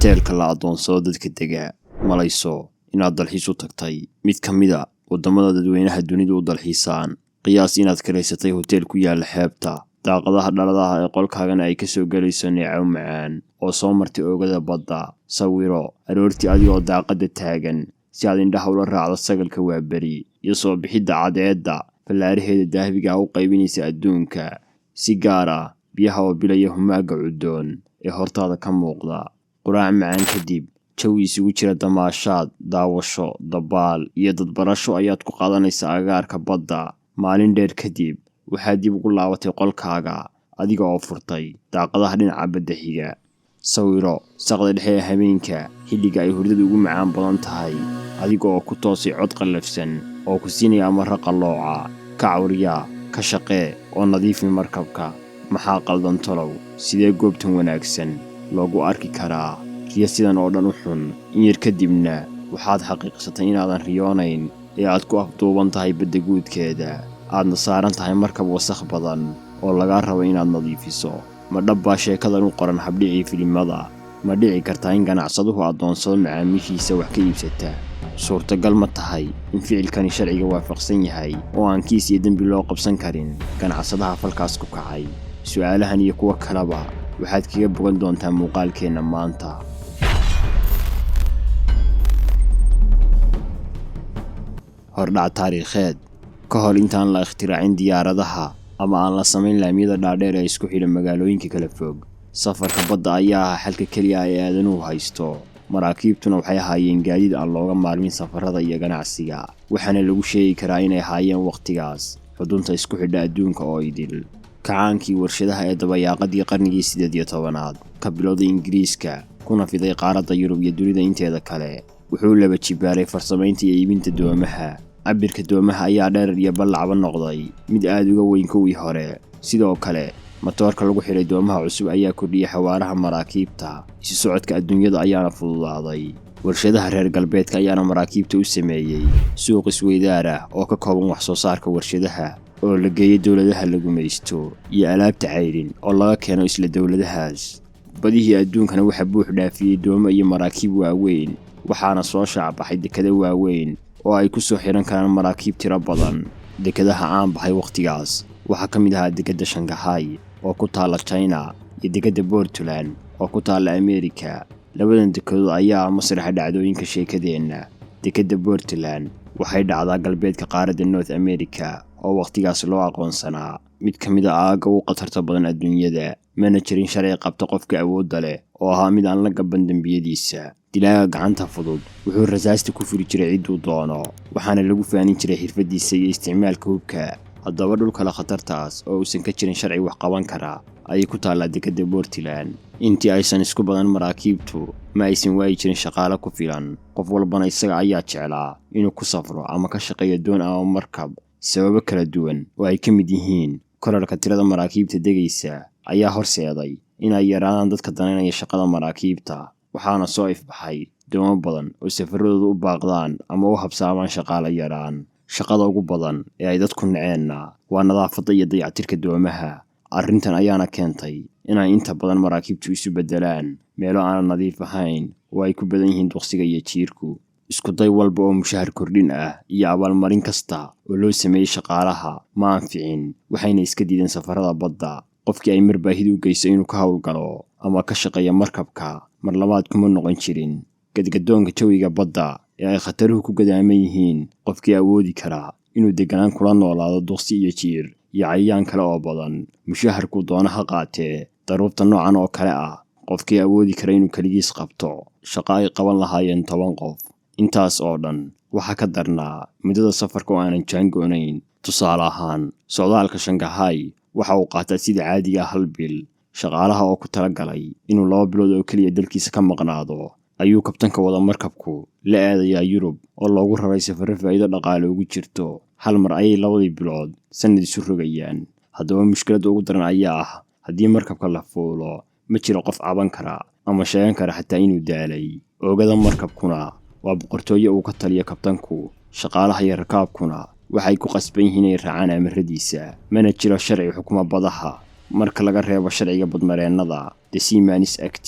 hoteelka la adoonsado dadka dega malayso inaad dalxiis u tagtay mid ka mid ah wadamada dadweynaha dunidu u dalxiisaan qiyaas inaad karaysatay hotel ku yaal xeebta daaqadaha dhaladaha ee qolkaagana ay ka soo galayso neeco macaan oo soo martay oogada badda sawiro aroortii adigoo daaqada taagan si aad indhaha ula raacdo sagalka waa beri iyo soo bixidda cadeedda fallaaraheeda daahbiga u qaybinaysa adduunka si gaar ah biyaha oo bilaya humaaga cudoon ee hortaada ka muuqda quraac macaan kadib jawi isugu jira damaashaad daawasho dabaal iyo dadbarasho ayaad ku qaadanaysaa agaarka badda maalin dheer kadib waxaad dib ugu laabatay qolkaaga adiga oo furtay daaqadaha dhinaca badda xiga sawiro saqda dhexe ee habeenka xilliga ay hurdadu ugu macaan badan tahay adiga oo ku toosay cod qallafsan oo ku siinaya amarra qallooca ka cawriya ka shaqee oo nadiifi markabka maxaa qaldan tolow sidee goobtan wanaagsan loogu arki karaa riyo sidan oo dhan u xun in yar kadibna waxaad xaqiiqsatay inaadan riyoonayn ee aad ku afduuban tahay badda guudkeeda aadna saaran tahay markab wasakh badan oo lagaa rabo inaad nadiifiso ma dhabbaa sheekadan u qoran habdhicii filimada ma dhici kartaa in ganacsaduhu adoonsado macaamiishiisa wax ka iibsata suurtagal ma tahay in ficilkani sharciga waafaqsan yahay oo aan kiis iyo dembi loo qabsan karin ganacsadaha falkaas ku kacay su'aalahan iyo kuwa kaleba waxaad kaga bogan doontaa muuqaalkeenna maanta hordhac taariikheed ka hor intaan la ikhtiraacin diyaaradaha ama aan la samayn laamiyada dhaadheer ee isku xidha magaalooyinka kala fog safarka badda ayaa ah xalka keliya ee aadanuhu haysto maraakiibtuna waxay ahaayeen gaadiid aan looga maarmin safarada iyo ganacsiga waxaana lagu sheegi karaa inay ahaayeen wakhtigaas xudunta isku xidha adduunka oo idil kacaankii warshadaha ee dabayaaqadii qarnigii 18aad ka bilowday ingiriiska kuna fiday qaaradda yurub iyo dunida inteeda kale wuxuu laba jibaaray farsamaynta iyo iibinta doomaha cabirka doomaha ayaa dherer iyo ballacba noqday mid aad uga weyn kuwii hore sidoo kale matoorka lagu xidhay doomaha cusub ayaa kordhiyay xawaaraha maraakiibta isu socodka adduunyada ayaana fududaaday warshadaha reer galbeedka ayaana maraakiibta u sameeyey suuq isweydaar ah oo ka kooban wax soo saarka warshadaha oo la geeyay dowladaha la gumaysto iyo alaabta cayrin oo laga keeno isla dowladahaas badihii adduunkana waxa buux dhaafiyey doomo iyo maraakiib waaweyn waxaana soo shaacbaxay dekado waaweyn oo ay ku soo xiran karaan maraakiib tiro badan dekadaha aan baxay wakhtigaas waxaa ka mid ahaa dekadda Shanghai oo ku taala China iyo dekadda Portland oo ku taala America labadan dekedood ayaa masraxa dhacdooyinka sheekadeenna dekadda Portland waxay dhacdaa galbeedka qaaradda North America oo wakhtigaas loo aqoonsanaa mid ka mid ah aaga ugu khatarta badan adduunyada mana jirin sharci qabta qofka awoodda leh oo ahaa mid aan la gaban dambiyadiisa dilaaga gacanta fudud wuxuu rasaasta ku furi jiray cidduu doono waxaana lagu faanin jiray xirfadiisa iyo isticmaalka hubka haddaba dhulka la khatartaas oo uusan ka jirin sharci wax qaban karaa ayay ku taallaa dekadda Portland intii aysan isku badan maraakiibtu ma aysan waayi jirin shaqaale ku filan qof walbana isaga ayaa jeclaa inuu ku safro ama ka shaqeeyo doon ama markab sababo kala duwan oo ay ka mid yihiin korarka tirada maraakiibta degaysa ayaa horseeday inay yaraadaan dadka danaynaya shaqada maraakiibta waxaana soo ifbaxay doomo badan oo safaradooda u baaqdaan ama u habsaamaan shaqaale yaraan shaqada ugu badan ee ay dadku naceenna waa nadaafadda iyo dayactirka doomaha arrintan ayaana keentay inay inta badan maraakiibtu isu beddelaan meelo aan nadiif ahayn oo ay ku badan yihiin duqsiga iyo jiirku isku day walba oo mushahar kordhin ah iyo abaalmarin kasta oo loo sameeyey shaqaalaha ma anficin waxayna iska diideen safarada badda qofkii ay mar baahid u geyso inuu ka howlgalo ama ka shaqeeyo markabka mar labaad kuma noqon jirin gadgadoonka jawiga badda ee ay khataruhu ku gadaaman yihiin qofkii awoodi karaa inuu deganaan kula noolaado duqsi iyo jiir iyo cayayaan kale oo badan mushaharku doona ha qaatee daruurta noocan oo kale ah qofkii awoodi kara inuu keligiis qabto shaqo ay qaban lahaayeen 10 qof intaas oo dhan waxaa ka darnaa muddada safarka oo aanan jaangoonayn tusaale ahaan socdaalka Shanghai waxa uu qaataa sida caadiga 1 bil shaqaalaha oo ku talagalay inuu 2 bilood oo kaliya dalkiisa ka maqnaado ayuu kabtanka wada markabku la aadayaa Yurub oo loogu raray safarro faa'iido dhaqaale ugu jirto hal mar ayay 2 bilood sanad isu rogayaan haddaba mushkiladda ugu daran ayaa ah haddii markabka la fuulo ma jiro qof caban kara ama sheegan kara xataa inuu daalay oogada markabkuna waa boqortooyo uu ka taliyo kabtanku shaqaalaha iyo rakaabkuna waxay ku qasban yihiin inay raacaan amaradiisa mana jiro sharci xukuma badaha marka laga reebo sharciga badmareennada The Seamen's Act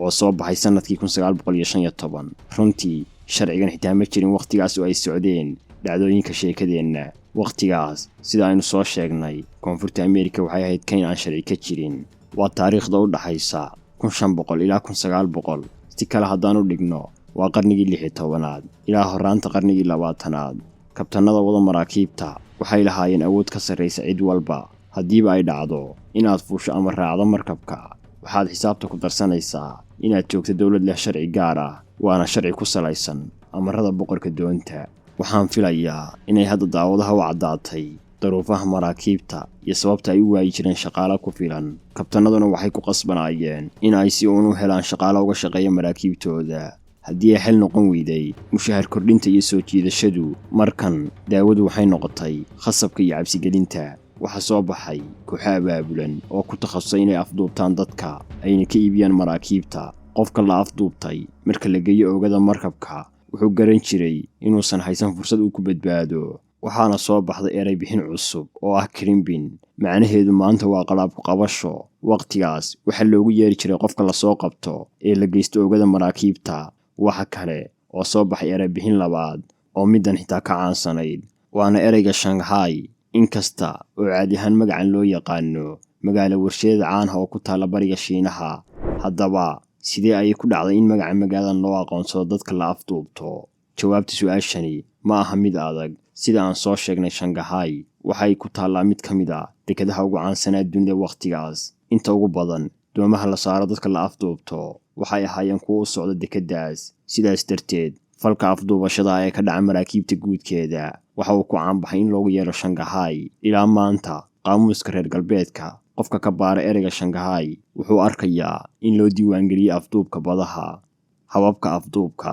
oo soo baxay sanadkii 1915. runtii sharcigan xitaa ma jirin waqtigaas oo ay socdeen dhacdooyinka sheekadeenna. waqtigaas sida aynu soo sheegnay koonfurta Ameerika waxay ahayd kayn aan sharci ka jirin. waa taariikhda u dhaxaysa 1500 ilaa 1900. si kale haddaan u dhigno waa qarnigii 16aad ilaa horaanta qarnigii 20aad. kabtanada wada maraakiibta waxay lahaayeen awood ka sarreysa cid walba. haddiiba ay dhacdo inaad fuusho ama raacdo markabka, waxaad xisaabta ku darsanaysaa inaad joogto dawlad leh sharci gaar ah, waana sharci ku salaysan amarada boqorka doonta. waxaan filayaa inay hadda daawadaha u caddaatay daruufaha maraakiibta iyo sababta ay u waayi jireen shaqaale ku filan. kabtanaduna waxay ku qasbanaayeen in ay si uun u helaan shaqaale uga shaqeeya maraakiibtooda. haddii ay xil noqon weyday mushahar kordhinta iyo soo jiidashadu, markan daawadu waxay noqotay khasabka iyo cabsigelinta. waxaa soo baxay kooxo abaabulan oo ku takhasusay inay afduubtaan dadka ayna ka iibiyaan maraakiibta. qofka la afduubtay marka la geeyo oogada markabka wuxuu garan jiray inuusan haysan fursad uu ku badbaado. waxaana soo baxday eray bixin cusub oo ah krimbin. macnaheedu maanta waa qalaabku qabasho. waqtigaas waxaa loogu yeeri jiray qofka la soo qabto ee la geysto oogada maraakiibta. waxa kale oo soo baxay eray bixin labaad oo middan xitaa ka caansanayd, waana ereyga Shanghai. inkasta oo caadi ahaan magacan loo yaqaano magaalo warshadeed caan ah oo ku taala bariga Shiinaha, haddaba sidee ayay ku dhacday in magaca magaaladan loo aqoonsado dadka la afduubto? jawaabta su'aashani ma aha mid adag. sida aan soo sheegnay, Shanghai waxay ku taallaa mid ka mid ah dekedaha ugu caansanaa dunida waqtigaas. inta ugu badan doomaha la saaro dadka la afduubto waxay ahaayeen kuwo u socda dekeddaas. sidaas darteed falka afduubashada ee ka dhaca maraakiibta guudkeeda waxa uu ku caanbaxay in loogu yeero Shanghai. ilaa maanta qaamuuska reer galbeedka qofka ka baara ereyga Shanghai wuxuu arkayaa in loo diiwaangeliyey afduubka badaha. hababka afduubka.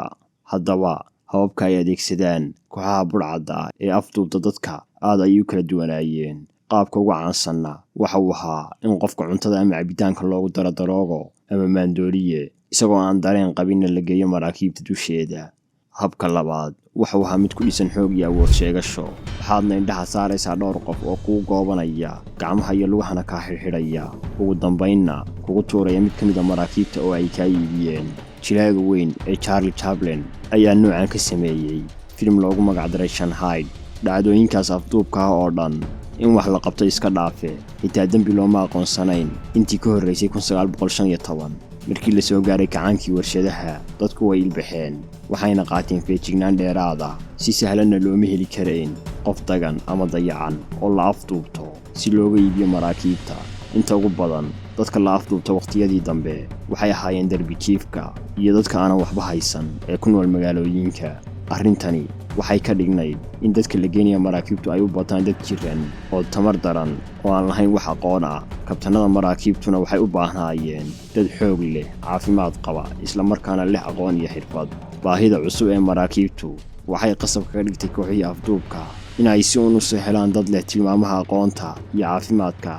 haddaba hababka ay adeegsadaan kooxaha budhcadda ee afduubta dadka aad ayay u kala duwanaayeen. qaabka ugu caansanna waxa uu ahaa in qofka cuntada ama cabitaanka loogu daro daroogo ama maandooriye isagoo aan dareen qabinna la geeyo maraakiibta dusheeda. habka labaad waxa uu ahaa mid ku dhisan xoog iyo awood sheegasho. waxaadna indhaha saaraysaa dhowr qof oo kuu goobanaya, gacmaha iyo lugahana kaa xidhxidhaya, ugu dambaynna kugu tuuraya mid ka mid a maraakiibta oo ay kaa iibiyeen. jilaaga weyn ee Charlie Chaplin ayaa noocan ka sameeyey filim loogu magacdaray Shanghai. dhacdooyinkaas afduubka ah oo dhan in wax la qabto iska dhaafe, xitaa dembi looma aqoonsanayn intii ka horreysay 1915. markii la soo gaaray kacaankii warshadaha, dadku way ilbaxeen, waxayna qaateen feejignaan dheeraada. si sahlanna looma heli karayn qof dagan ama dayacan oo la afduubto si looga iibiyo maraakiibta. inta ugu badan dadka la afduubta waqtiyadii dambe waxay ahaayeen darbi jiifka iyo dadka aanan waxba haysan ee ku nool magaalooyinka. arrintani waxay ka dhignayd in dadka la geenaya maraakiibtu ay u bataan dad jiran oo tamar daran oo aan lahayn wax aqoon ah. kabtanada maraakiibtuna waxay u baahnaayeen dad xoog leh, caafimaad qaba, isla markaana leh aqoon iyo xirfad. baahida cusub ee maraakiibtu waxay qasab kaga dhigtay kooxihii afduubka in ay si uun u soo helaan dad leh tilmaamaha aqoonta iyo caafimaadka.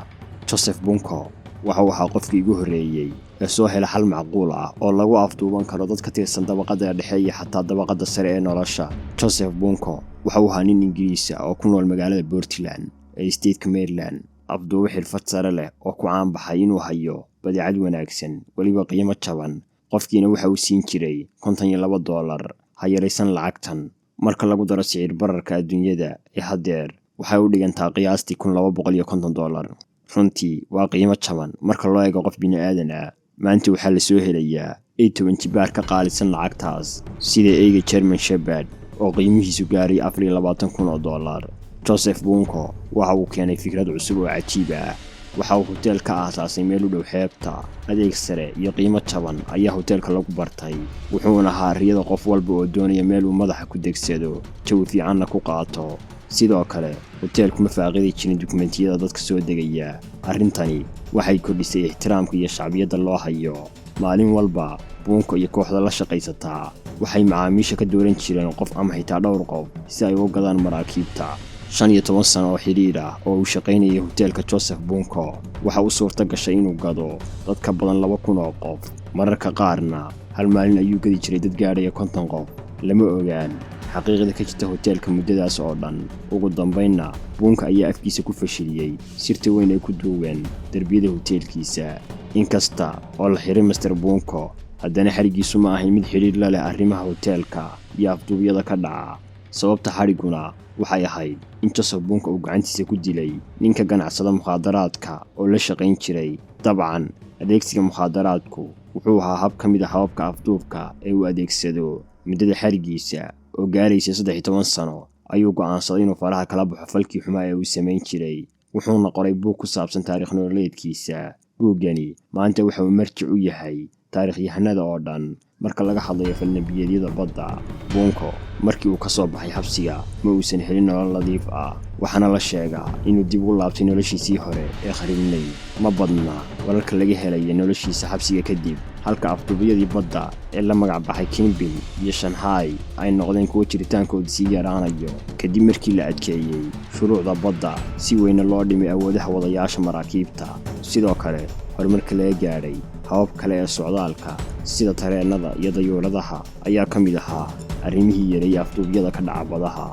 Joseph Bunko waxa uu ahaa qofkii ugu horreeyey ee soo hela xal macquul ah oo lagu afduuban karo dad ka tirsan dabaqadda dhexe iyo xataa dabaqadda sare ee nolosha. Joseph Bunko waxa uu ahaa nin Ingiriis ah oo ku nool magaalada Portland ee stateka Maryland. afduubo xirfad sare leh oo ku caan baxay inuu hayo badeecad wanaagsan, weliba qiimo jaban. qofkiina waxa uu siin jiray $52. ha yaraysan lacagtan marka lagu daro sicir bararka adduunyada ee haddeer waxay u dhigantaa qiyaastii $250. runtii waa qiimo jaban marka loo eego qof bini'aadan ah. maanta waxaa la soo helayaa 10 jibaar ka qaalisan lacagtaas, sida eeyga German Shepherd oo qiimihiisu gaaray $24,000. Joseph Bunko waxa uu keenay fikrad cusub oo cajiib ah. waxa uu hotel ka aasaasay meel u dhow xeebta. adeeg sare iyo qiimo jaban ayaa hotelka lagu bartay, wuxuuna ahaa riyada qof walba oo doonaya meel uu madaxa ku degsado, jawi fiicanna ku qaato. sidoo kale hotelku ma faaqidi jirin dukumentiyada dadka soo degaya. arrintani waxay kordhisay ixtiraamka iyo shacbiyadda loo hayo. maalin walba Bunko iyo kooxda la shaqaysataa waxay macaamiisha ka dooran jireen qof ama xitaa dhowr qof si ay u gadaan maraakiibta. 15 sano oo xiriir ah oo uu shaqaynayay hotelka Joseph Bunko waxa uu suurta gashay inuu gado dad ka badan 2,000 oo qof. mararka qaarna hal maalin ayuu gadi jiray dad gaadhaya 50 qof. lama ogaan xaqiiqada ka jirta hotelka muddadaas oo dhan. ugu dambaynna Bunko ayaa afkiisa ku fashiliyey sirta weyn ee ku duugan darbiyada hotelkiisa. inkasta oo la xiray Mr. Bunko, haddana xarigiisu ma ahayn mid xidhiir la leh arrimaha hoteelka iyo afduubyada ka dhaca. sababta xariguna waxay ahayd in Joseph Bunka uu gacantiisa ku dilay ninka ganacsada mukhaadaraadka oo la shaqayn jiray. dabcan adeegsiga mukhaadaraadku wuxuu ahaa hab ka mid ah hababka afduubka ee uu adeegsado. muddada xarigiisa oo gaaraysa 13 sano ayuu go'aansaday inuu faraha kala baxo falkii xumaa ee uu samayn jiray, wuxuuna qoray buug ku saabsan taariikh nololeedkiisa. buuggani maanta waxa uu marjic u yahay taariikhyahanada oo dhan marka laga hadlayo falnabiyada badda. Bunko markii uu ka soo baxay xabsiga ma uusan helin nolol nadiif ah, waxaana la sheegaa inuu dib u laabtay noloshiisii hore ee khariibnay. ma badna wararka laga helay noloshiisa xabsiga kadib, halka afduubyadii badda ee la magac baxay Kingpin iyo Shanghai ay noqdeen kuwo jiritaankooda sii yaraanayo kadib markii la adkeeyey shuruucda badda si weyn loo dhimay awoodaha wadayaasha maraakiibta. sidoo kale horumarka laga gaadhay habab kale ee socdaalka sida tareenada iyo dayuuradaha ayaa ka mid ahaa arrimihii yareeyay afduubyada ka dhaca badaha.